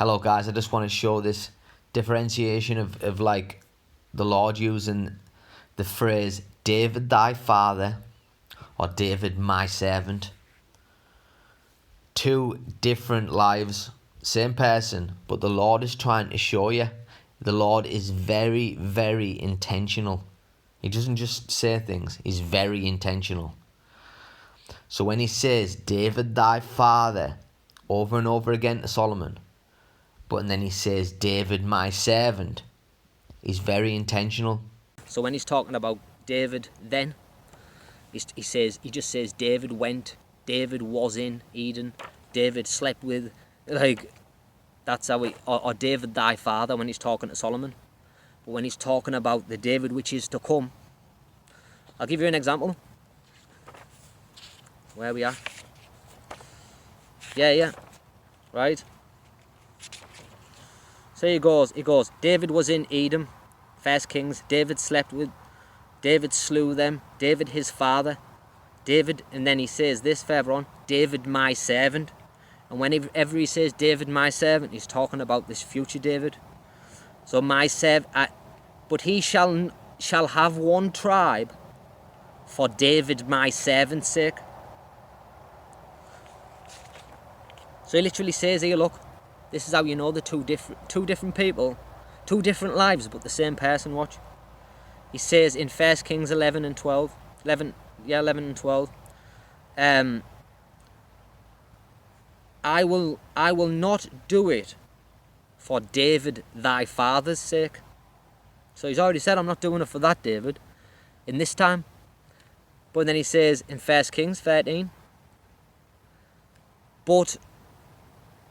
Hello guys, I just want to show this differentiation of like the Lord using the phrase David thy father or David my servant. Two different lives, same person, but the Lord is trying to show you the Lord is very, very intentional. He doesn't just say things, he's very intentional. So when he says David thy father over and over again to Solomon, but then he says David my servant, he's very intentional. So when he's talking about David then, he just says David went, David was in Eden, David slept with, like, that's how or David thy father when he's talking to Solomon. But when he's talking about the David which is to come, I'll give you an example. Where we are. Yeah. Right. So he goes, David was in Edom, 1 Kings, David slept with, David slew them, David his father, David, and then he says this further on, David my servant. And whenever he says David my servant, he's talking about this future David. So my servant, but he shall have one tribe for David my servant's sake. So he literally says here, look, this is how you know the two different people, two different lives, but the same person. Watch. He says in 1 Kings 11 and 12, I will not do it for David thy father's sake. So he's already said, I'm not doing it for that David in this time. But then he says in 1 Kings 13, but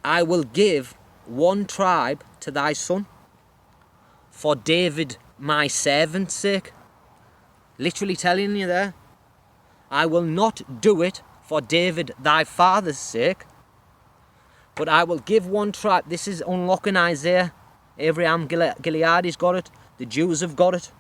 I will give one tribe to thy son for David my servant's sake. Literally telling you there, I will not do it for David thy father's sake, but I will give one tribe. This is unlocking Isaiah. Abraham Gileadi's got it. The Jews have got it.